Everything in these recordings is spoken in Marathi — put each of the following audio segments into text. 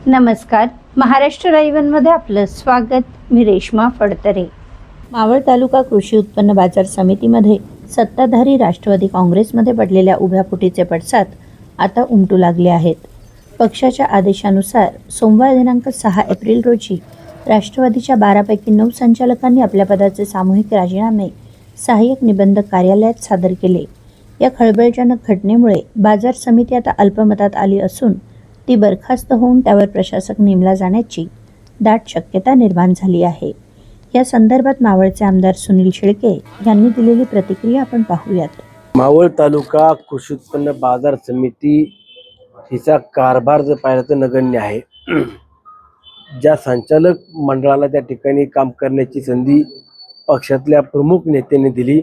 नमस्कार, महाराष्ट्र लाईव्हमध्ये आपलं स्वागत. मी रेश्मा फडतरे. मावळ तालुका कृषी उत्पन्न बाजार समितीमध्ये सत्ताधारी राष्ट्रवादी काँग्रेसमध्ये पडलेल्या उभ्या फुटीचे पडसाद आता उमटू लागले आहेत. पक्षाच्या आदेशानुसार सोमवार दिनांक 6 एप्रिल रोजी राष्ट्रवादीच्या 12 पैकी 9 संचालकांनी आपल्या पदाचे सामूहिक राजीनामे सहाय्यक निबंधक कार्यालयात सादर केले. या खळबळजनक घटनेमुळे बाजार समिती आता अल्पमतात आली असून ती बरखास्त होऊन त्यावर प्रशासक नेमला जाण्याची दाट शक्यता निर्माण झाली आहे. या संदर्भात मावळचे आमदार सुनील शेळके यांनी दिलेली प्रतिक्रिया आपण पाहूयात. मावळ तालुका कृषी उत्पन्न बाजार समिती हिचा कारभार जर पाहिला तर नगण्य आहे. ज्या संचालक मंडळाला त्या ठिकाणी काम करण्याची संधी पक्षातल्या प्रमुख नेत्यांनी दिली,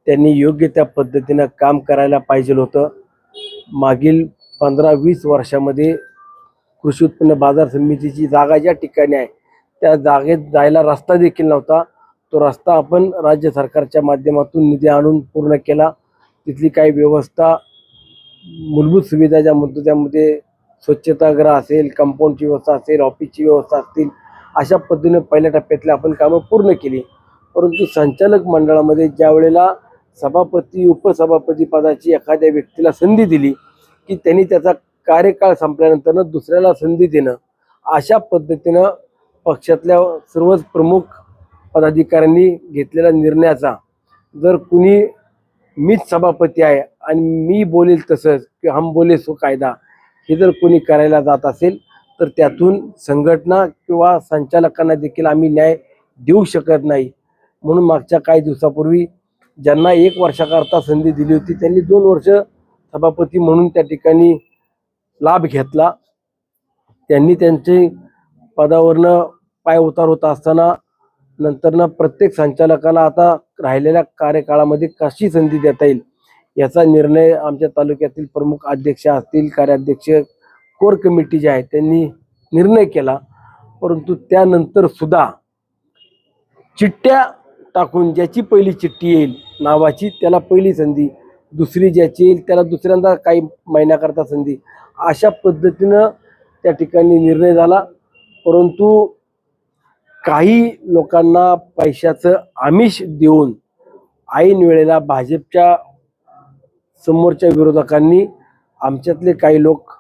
त्यांनी योग्य त्या पद्धतीनं काम करायला पाहिजे होतं. मागील 15-20 वर्षामध्ये कृषी उत्पन्न बाजार समितीची जागा ज्या ठिकाणी आहे त्या जागेत जायला रस्ता देखील नव्हता. तो रस्ता आपण राज्य सरकारच्या माध्यमातून निधी आणून पूर्ण केला. तिथली काही व्यवस्था, मूलभूत सुविधा ज्या म्हणतो त्यामध्ये स्वच्छतागृह असेल, कंपाऊंडची व्यवस्था असेल, ऑफिसची व्यवस्था असतील, अशा पद्धतीने पहिल्या टप्प्यातले आपण कामं पूर्ण केली. परंतु संचालक मंडळामध्ये ज्या वेळेला सभापती उपसभापती पदाची एखाद्या व्यक्तीला संधी दिली की त्यांनी त्याचा कार्यकाळ संपल्यानंतर दुसऱ्याला संधी देणं, अशा पद्धतीनं पक्षातल्या सर्वच प्रमुख पदाधिकाऱ्यांनी घेतलेल्या निर्णयाचा जर कुणी मीच सभापती आहे आणि मी बोलेल तसंच की हम बोले सो कायदा हे जर कोणी करायला जात असेल तर त्यातून संघटना किंवा संचालकांना देखील आम्ही न्याय देऊ शकत नाही. म्हणून मागच्या काही दिवसापूर्वी ज्यांना 1 वर्षाकरता संधी दिली होती त्यांनी 2 वर्ष सभापती म्हणून त्या ठिकाणी लाभ घेतला. त्यांनी त्यांचे पदावरनं पाय उतार होत असताना नंतरनं प्रत्येक संचालकाला आता राहिलेल्या कार्यकाळामध्ये कशी संधी देता येईल याचा निर्णय आमच्या तालुक्यातील प्रमुख अध्यक्ष असतील, कार्याध्यक्ष, कोर कमिटी जे आहे त्यांनी निर्णय केला. परंतु त्यानंतर सुद्धा चिठ्ठ्या टाकून ज्याची पहिली चिठ्ठी येईल नावाची त्याला पहिली संधी, दुसरी ज्याची येईल त्याला दुसऱ्यांदा काही महिन्याकरता संधी, अशा पद्धतीनं त्या ठिकाणी निर्णय झाला. परंतु काही लोकांना पैशाचं आमिष देऊन ऐन वेळेला भाजपच्या समोरच्या विरोधकांनी आमच्यातले काही लोक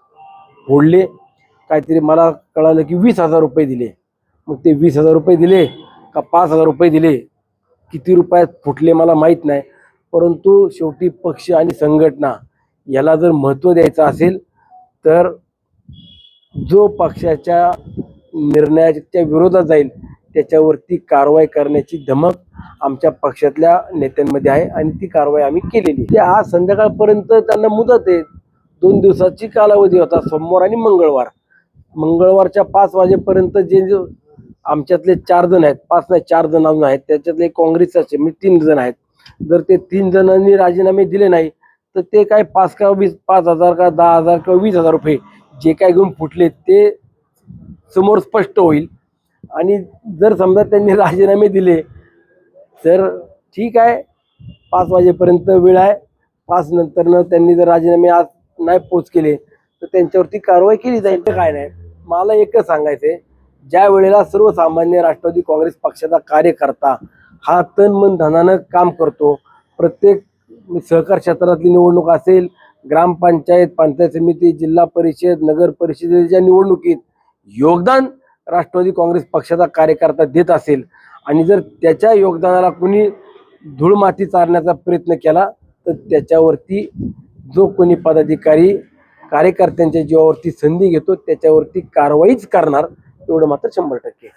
फोडले. काहीतरी मला कळालं की 20,000 रुपये दिले. मग ते 20,000 रुपये दिले का 5,000 रुपये दिले, किती रुपयात फुटले मला माहीत नाही. परंतु शेवटी पक्ष आणि संघटना याला जर महत्त्व द्यायचं असेल तर जो पक्षाच्या निर्णयाच्या विरोधात जाईल त्याच्यावरती कारवाई करण्याची धमक आमच्या पक्षातल्या नेत्यांमध्ये आहे आणि ती कारवाई आम्ही केलेली. ते आज संध्याकाळपर्यंत त्यांना मुदत आहे. 2 दिवसाची कालावधी होता, सोमवार आणि मंगळवार. मंगळवारच्या 5 वाजेपर्यंत जे आमच्यातले 4 जण आहेत, 5 नाही 4 जण अजून आहेत, त्याच्यातले काँग्रेसचे मी 3 जण आहेत. जर ते 3 जणांनी राजीनामे दिले नाही तर ते काय 5 का 20, 5,000 का 10,000 किंवा 20,000 रुपये जे काय घेऊन फुटले ते समोर स्पष्ट होईल. आणि जर समजा त्यांनी राजीनामे दिले तर ठीक आहे, 5 वाजेपर्यंत वेळ आहे. 5 नंतरनं त्यांनी जर राजीनामे आज नाही पोच केले तर त्यांच्यावरती कारवाई केली जाईल. ते काय नाही, मला एकच सांगायचं आहे, ज्या वेळेला सर्वसामान्य राष्ट्रवादी काँग्रेस पक्षाचा कार्यकर्ता हा तन मन धनानं काम करतो, प्रत्येक सहकार क्षेत्रातली निवडणूक असेल, ग्रामपंचायत, पंचायत समिती, जिल्हा परिषद, नगर परिषदेच्या निवडणुकीत योगदान राष्ट्रवादी काँग्रेस पक्षाचा कार्यकर्ता देत असेल आणि जर त्याच्या योगदानाला कुणी धूळमाती चारण्याचा प्रयत्न केला तर त्याच्यावरती जो कोणी पदाधिकारी कार्यकर्त्यांच्या जीवावरती संधी घेतो त्याच्यावरती कारवाईच करणार, एवढं मात्र 100%.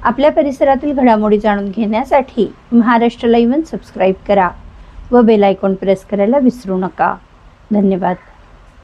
आपल्या परिसरातील घडामोडी जाणून घेण्यासाठी महाराष्ट्र लाईव्ह सबस्क्राईब करा व बेल आयकॉन प्रेस करायला विसरू नका. धन्यवाद.